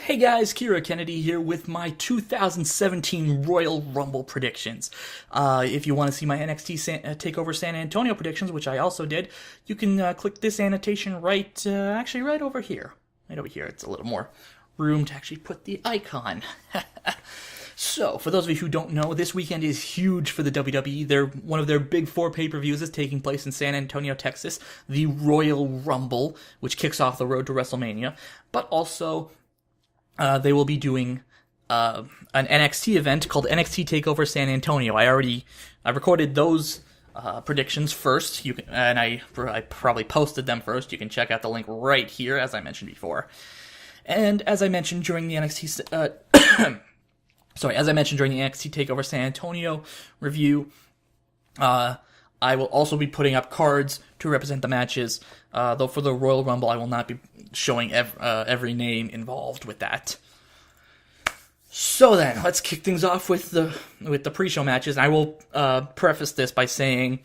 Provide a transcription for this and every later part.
Hey guys, KiraKennedy here with my 2017 Royal Rumble predictions. If you want to see my NXT TakeOver San Antonio predictions, which I also did, you can click this annotation right over here. Right over here. It's a little more room to actually put the icon. So, for those of you who don't know, this weekend is huge for the WWE. One of their big four pay-per-views is taking place in San Antonio, Texas, the Royal Rumble, which kicks off the road to Wrestlemania, but also they will be doing an NXT event called NXT TakeOver San Antonio. I recorded those predictions first, and I probably posted them first. You can check out the link right here, as I mentioned before. And as I mentioned during the NXT TakeOver San Antonio review, I will also be putting up cards to represent the matches, though for the Royal Rumble I will not be showing every name involved with that. So then, let's kick things off with the pre-show matches. And I will preface this by saying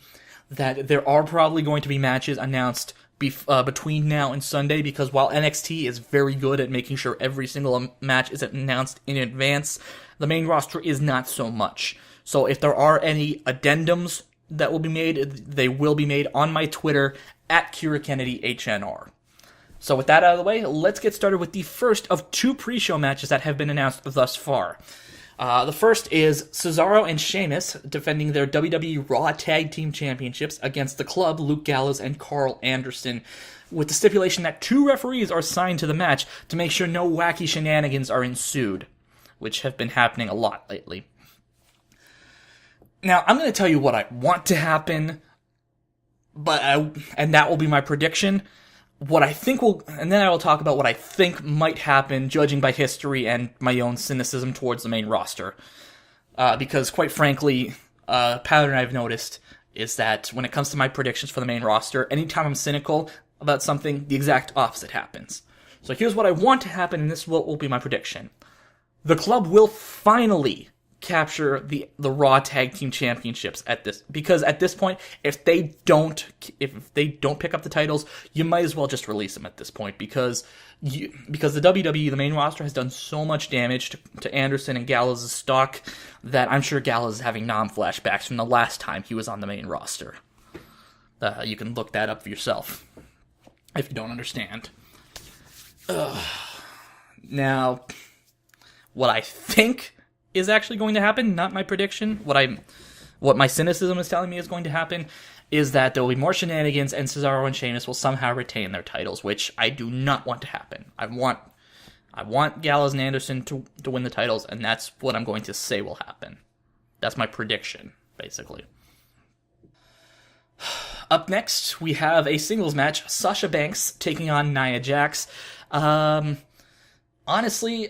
that there are probably going to be matches announced between now and Sunday, because while NXT is very good at making sure every single match is announced in advance, the main roster is not so much. So if there are any addendums that will be made, they will be made on my Twitter, @KiraKennedyHNR. So with that out of the way, let's get started with the first of two pre-show matches that have been announced thus far. The first is Cesaro and Sheamus defending their WWE Raw Tag Team Championships against the Club, Luke Gallows and Carl Anderson, with the stipulation that two referees are assigned to the match to make sure no wacky shenanigans are ensued, which have been happening a lot lately. Now, I'm going to tell you what I want to happen, and that will be my prediction. And then I will talk about what I think might happen, judging by history and my own cynicism towards the main roster. Because, quite frankly, a pattern I've noticed is that when it comes to my predictions for the main roster, anytime I'm cynical about something, the exact opposite happens. So here's what I want to happen, and this will be my prediction. The Club will finally capture the Raw Tag Team Championships because at this point, if they don't pick up the titles, you might as well just release them at this point, because the WWE, the main roster, has done so much damage to Anderson and Gallows' stock that I'm sure Gallows is having flashbacks from the last time he was on the main roster. You can look that up for yourself if you don't understand. Now, what I think is actually going to happen, not my prediction, what my cynicism is telling me is going to happen, is that there will be more shenanigans and Cesaro and Sheamus will somehow retain their titles, which I do not want to happen. I want Gallows and Anderson to win the titles, and that's what I'm going to say will happen. That's my prediction, basically. Up next, we have a singles match, Sasha Banks taking on Nia Jax. Honestly,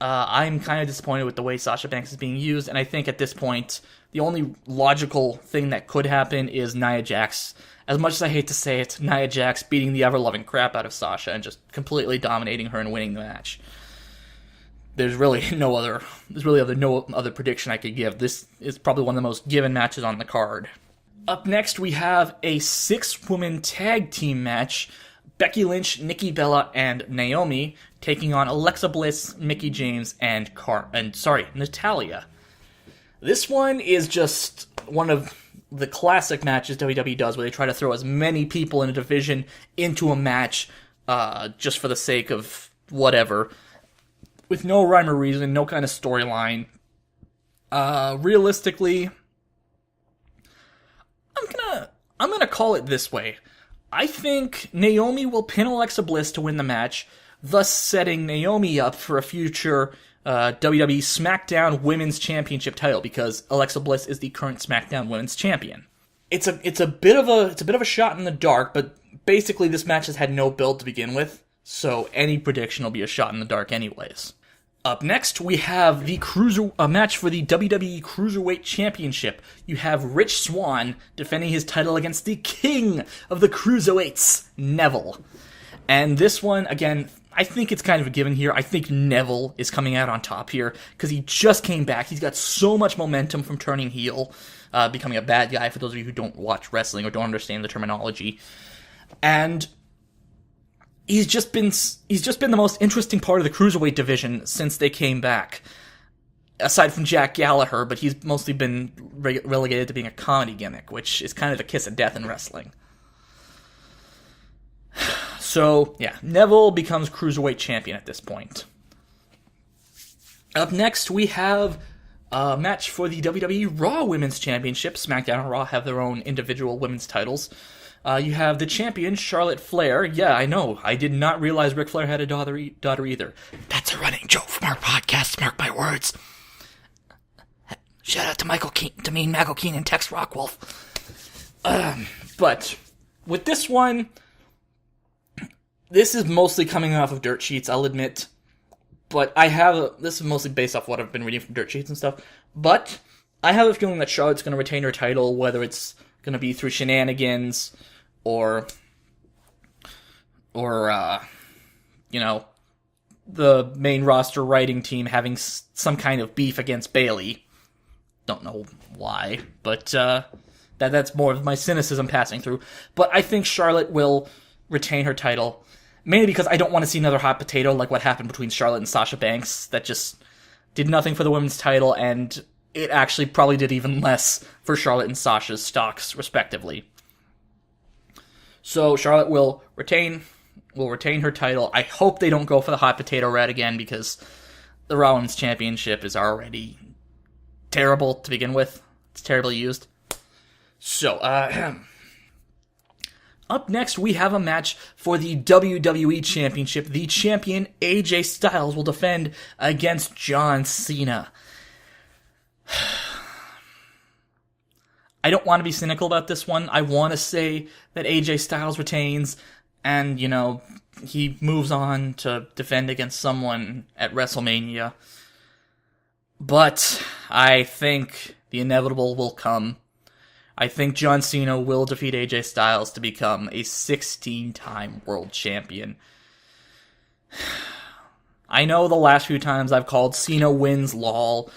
I'm kind of disappointed with the way Sasha Banks is being used, and I think at this point, the only logical thing that could happen is Nia Jax, as much as I hate to say it, Nia Jax beating the ever-loving crap out of Sasha and just completely dominating her and winning the match. There's really no other prediction I could give. This is probably one of the most given matches on the card. Up next, we have a 6-woman tag team match. Becky Lynch, Nikki Bella, and Naomi taking on Alexa Bliss, Mickie James, and Natalya. This one is just one of the classic matches WWE does, where they try to throw as many people in a division into a match just for the sake of whatever, with no rhyme or reason, no kind of storyline. Realistically, I'm gonna call it this way. I think Naomi will pin Alexa Bliss to win the match, thus setting Naomi up for a future WWE SmackDown Women's Championship title, because Alexa Bliss is the current SmackDown Women's Champion. It's a bit of a shot in the dark, but basically this match has had no build to begin with, so any prediction will be a shot in the dark anyways. Up next, we have a match for the WWE Cruiserweight Championship. You have Rich Swann defending his title against the king of the Cruiserweights, Neville. And this one, again, I think it's kind of a given here. I think Neville is coming out on top here, because he just came back. He's got so much momentum from turning heel, becoming a bad guy, for those of you who don't watch wrestling or don't understand the terminology. And he's just been the most interesting part of the Cruiserweight division since they came back. Aside from Jack Gallagher, but he's mostly been relegated to being a comedy gimmick, which is kind of the kiss of death in wrestling. So, yeah, Neville becomes Cruiserweight Champion at this point. Up next, we have a match for the WWE Raw Women's Championship. SmackDown and Raw have their own individual women's titles. You have the champion, Charlotte Flair. Yeah, I know. I did not realize Ric Flair had a daughter either. That's a running joke from our podcast, mark my words. Shout out to Michael Keenan, Tex Rockwolf. But with this one, this is mostly coming off of dirt sheets, I'll admit. But this is mostly based off what I've been reading from dirt sheets and stuff. But I have a feeling that Charlotte's going to retain her title, whether it's going to be through shenanigans or the main roster writing team having some kind of beef against Bayley. Don't know why, but that's more of my cynicism passing through. But I think Charlotte will retain her title, mainly because I don't want to see another hot potato like what happened between Charlotte and Sasha Banks that just did nothing for the women's title, and it actually probably did even less for Charlotte and Sasha's stocks, respectively. So Charlotte will retain her title. I hope they don't go for the hot potato rat again, because the Raw Women's Championship is already terrible to begin with. It's terribly used. So, up next, we have a match for the WWE Championship. The champion, AJ Styles, will defend against John Cena. I don't want to be cynical about this one. I want to say that AJ Styles retains, and, he moves on to defend against someone at Wrestlemania. But I think the inevitable will come. I think John Cena will defeat AJ Styles to become a 16-time world champion. I know the last few times I've called Cena wins lol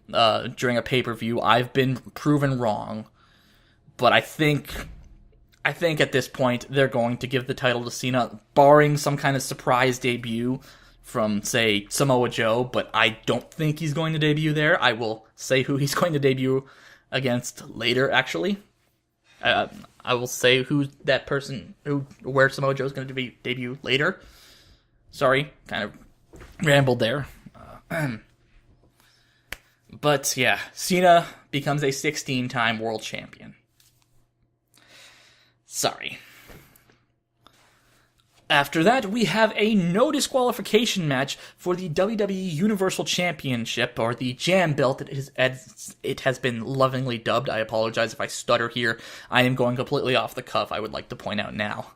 during a pay-per-view, I've been proven wrong. But I think at this point they're going to give the title to Cena, barring some kind of surprise debut from, say, Samoa Joe, but I don't think he's going to debut there. I will say who he's going to debut against later, actually. I will say where Samoa Joe is going to debut later. Sorry, kind of rambled there. But yeah, Cena becomes a 16-time world champion. Sorry. After that, we have a no disqualification match for the WWE Universal Championship, or the Jam Belt, as it has been lovingly dubbed. I apologize if I stutter here. I am going completely off the cuff, I would like to point out now.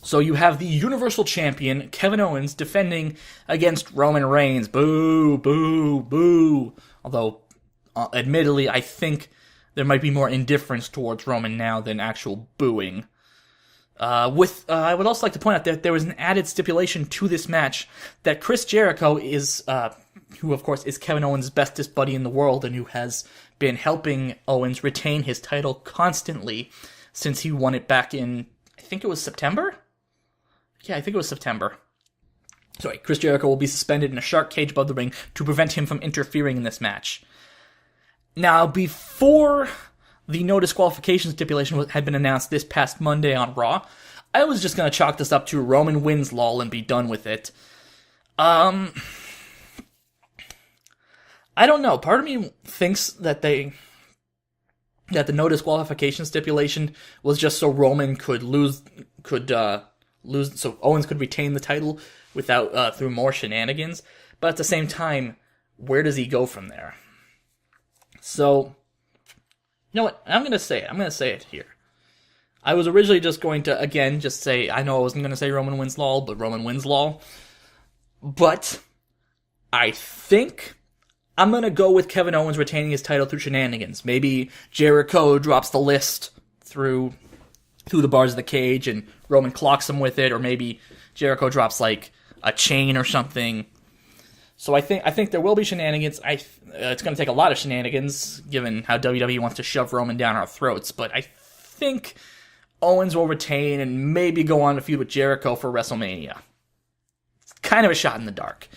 So you have the Universal Champion, Kevin Owens, defending against Roman Reigns. Boo, boo, boo. Although, admittedly, I think there might be more indifference towards Roman now than actual booing. I would also like to point out that there was an added stipulation to this match that Chris Jericho is, who of course is Kevin Owens' bestest buddy in the world and who has been helping Owens retain his title constantly since he won it back in, I think it was September? Yeah, I think it was September. Sorry, Chris Jericho will be suspended in a shark cage above the ring to prevent him from interfering in this match. Now, before the no disqualification stipulation had been announced this past Monday on Raw, I was just going to chalk this up to Roman wins lol and be done with it. I don't know. Part of me thinks that the no disqualification stipulation was just so Roman could lose, so Owens could retain the title without through more shenanigans. But at the same time, where does he go from there? So, you know what? I'm going to say it. I'm going to say it here. I was originally just going to, again, just say, I know I wasn't going to say Roman wins lol, but Roman wins lol. But I think I'm going to go with Kevin Owens retaining his title through shenanigans. Maybe Jericho drops the list through the bars of the cage and Roman clocks him with it, or maybe Jericho drops like a chain or something. So I think there will be shenanigans. It's going to take a lot of shenanigans, given how WWE wants to shove Roman down our throats. But I think Owens will retain and maybe go on to feud with Jericho for WrestleMania. It's kind of a shot in the dark.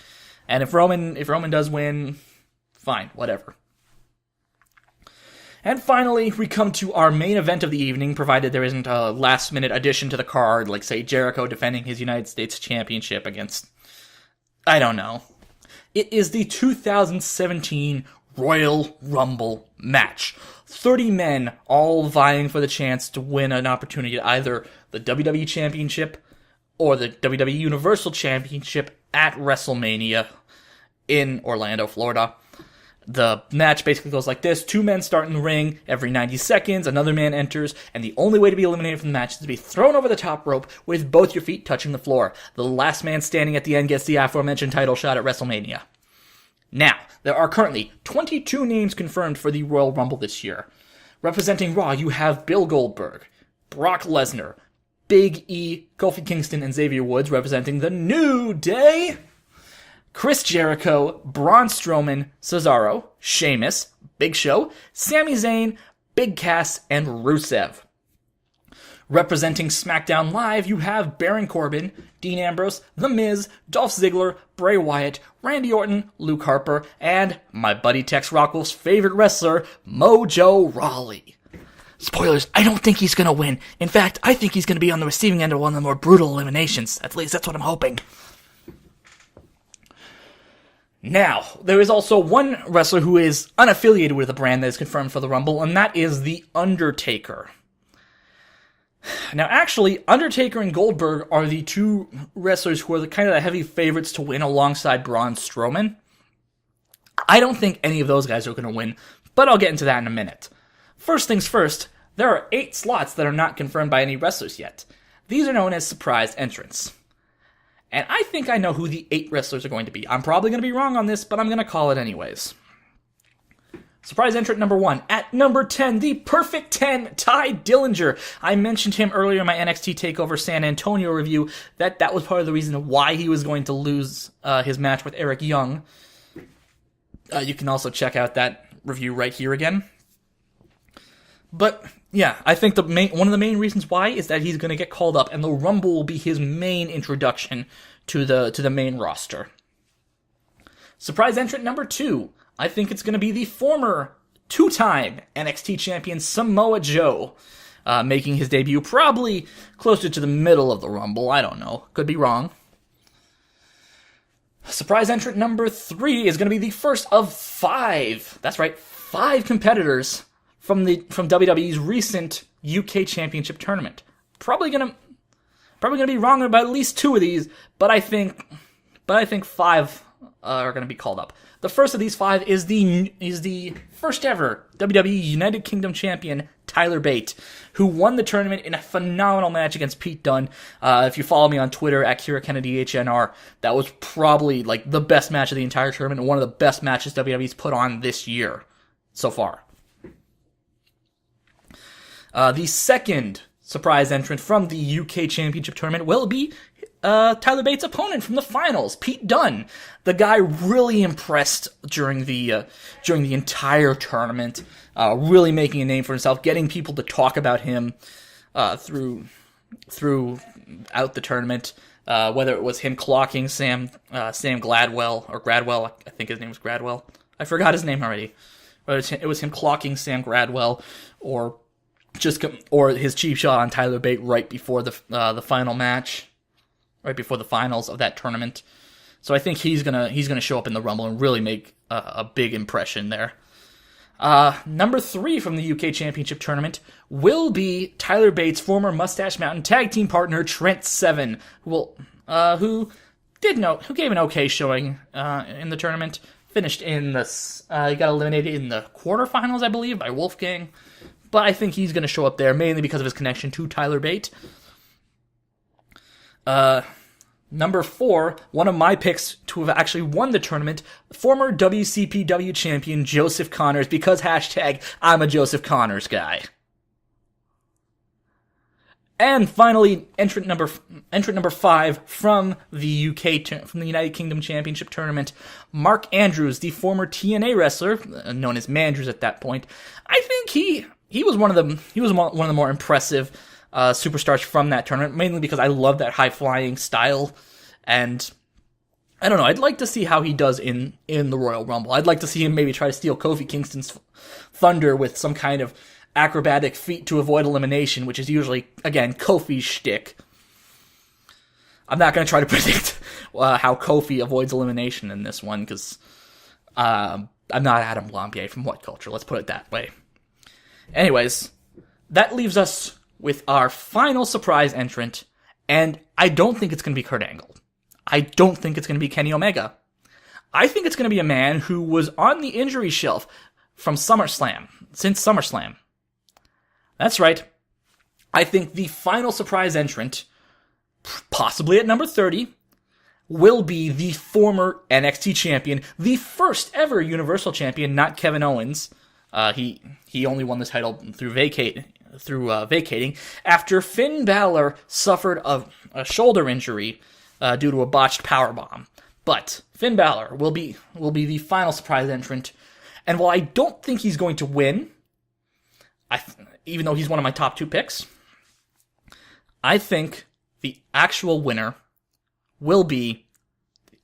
And if Roman does win, fine, whatever. And finally, we come to our main event of the evening, provided there isn't a last-minute addition to the card, like, say, Jericho defending his United States Championship against, I don't know. It is the 2017 Royal Rumble match. 30 men all vying for the chance to win an opportunity at either the WWE Championship or the WWE Universal Championship at WrestleMania in Orlando, Florida. The match basically goes like this. 2 men start in the ring. Every 90 seconds, another man enters, and the only way to be eliminated from the match is to be thrown over the top rope with both your feet touching the floor. The last man standing at the end gets the aforementioned title shot at WrestleMania. Now, there are currently 22 names confirmed for the Royal Rumble this year. Representing Raw, you have Bill Goldberg, Brock Lesnar, Big E, Kofi Kingston, and Xavier Woods. Representing the New Day, Chris Jericho, Braun Strowman, Cesaro, Sheamus, Big Show, Sami Zayn, Big Cass, and Rusev. Representing SmackDown Live, you have Baron Corbin, Dean Ambrose, The Miz, Dolph Ziggler, Bray Wyatt, Randy Orton, Luke Harper, and my buddy Tex Rockwell's favorite wrestler, Mojo Rawley. Spoilers, I don't think he's gonna win. In fact, I think he's gonna be on the receiving end of one of the more brutal eliminations. At least that's what I'm hoping. Now, there is also one wrestler who is unaffiliated with the brand that is confirmed for the Rumble, and that is The Undertaker. Now, actually, Undertaker and Goldberg are the 2 wrestlers who are the kind of the heavy favorites to win alongside Braun Strowman. I don't think any of those guys are going to win, but I'll get into that in a minute. First things first, there are 8 slots that are not confirmed by any wrestlers yet. These are known as surprise entrants. And I think I know who the 8 wrestlers are going to be. I'm probably going to be wrong on this, but I'm going to call it anyways. Surprise entrant number 1. At number 10, the Perfect 10, Tye Dillinger. I mentioned him earlier in my NXT TakeOver San Antonio review, that was part of the reason why he was going to lose his match with Eric Young. You can also check out that review right here again. But yeah, I think one of the main reasons why is that he's going to get called up, and the Rumble will be his main introduction to the main roster. Surprise entrant number 2. I think it's going to be the former 2-time NXT champion Samoa Joe, making his debut probably closer to the middle of the Rumble. I don't know. Could be wrong. Surprise entrant number 3 is going to be the first of 5. That's right, 5 competitors from WWE's recent UK Championship tournament. Probably gonna be wrong about at least 2 of these, but I think 5 are gonna be called up. The first of these 5 is the first ever WWE United Kingdom champion Tyler Bate, who won the tournament in a phenomenal match against Pete Dunne. If you follow me on Twitter at KiraKennedy HNR, that was probably like the best match of the entire tournament and one of the best matches WWE's put on this year so far. The second surprise entrant from the UK Championship tournament will be Tyler Bates' opponent from the finals, Pete Dunne. The guy really impressed during the entire tournament, really making a name for himself, getting people to talk about him throughout the tournament. Whether it was him clocking Sam Gladwell or Gradwell, I think his name was Gradwell. I forgot his name already. But it was him clocking Sam Gradwell, or his cheap shot on Tyler Bate right before the final match, right before the finals of that tournament. So I think he's gonna show up in the Rumble and really make a big impression there. Number 3 from the UK Championship tournament will be Tyler Bates' former Mustache Mountain tag team partner Trent Seven, who gave an okay showing in the tournament. Finished in he got eliminated in the quarterfinals, I believe, by Wolfgang. But I think he's going to show up there, mainly because of his connection to Tyler Bate. Number 4, one of my picks to have actually won the tournament, former WCPW champion Joseph Connors, because hashtag I'm a Joseph Connors guy. And finally, entrant number 5 from the from the United Kingdom Championship tournament, Mark Andrews, the former TNA wrestler, known as Mandrews at that point. I think he was one of the more impressive superstars from that tournament, mainly because I love that high-flying style, and I don't know, I'd like to see how he does in the Royal Rumble. I'd like to see him maybe try to steal Kofi Kingston's thunder with some kind of acrobatic feat to avoid elimination, which is usually, again, Kofi's shtick. I'm not going to try to predict how Kofi avoids elimination in this one, because I'm not Adam Lampier from What Culture, let's put it that way. Anyways, that leaves us with our final surprise entrant, and I don't think it's going to be Kurt Angle. I don't think it's going to be Kenny Omega. I think it's going to be a man who was on the injury shelf from SummerSlam, since SummerSlam. That's right. I think the final surprise entrant, possibly at number 30, will be the former NXT champion, the first ever Universal champion, not Kevin Owens. He only won the title through vacating after Finn Balor suffered a shoulder injury due to a botched powerbomb. But Finn Balor will be the final surprise entrant, and while I don't think he's going to win, even though he's one of my top 2 picks, I think the actual winner will be,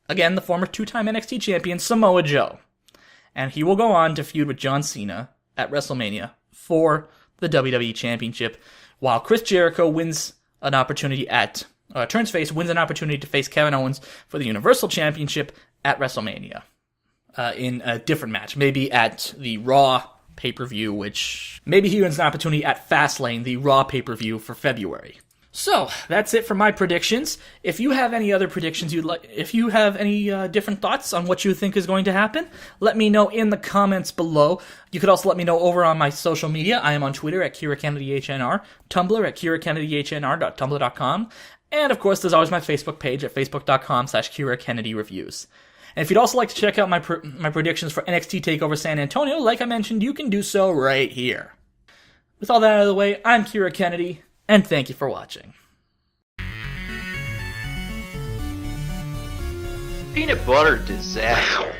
again, the former 2-time NXT champion, Samoa Joe. And he will go on to feud with John Cena at WrestleMania for the WWE Championship, while Chris Jericho wins an opportunity turns face, wins an opportunity to face Kevin Owens for the Universal Championship at WrestleMania. In a different match, maybe at the Raw pay-per-view, which maybe he wins an opportunity at Fastlane, the Raw pay-per-view for February. So, that's it for my predictions. If you have any other predictions if you have any different thoughts on what you think is going to happen, let me know in the comments below. You could also let me know over on my social media. I am on Twitter at KiraKennedyHNR, Tumblr at KiraKennedyHNR.tumblr.com, and of course, there's always my Facebook page at Facebook.com/KiraKennedyReviews. And if you'd also like to check out my predictions for NXT TakeOver San Antonio, like I mentioned, you can do so right here. With all that out of the way, I'm Kira Kennedy, and thank you for watching. Peanut butter disaster.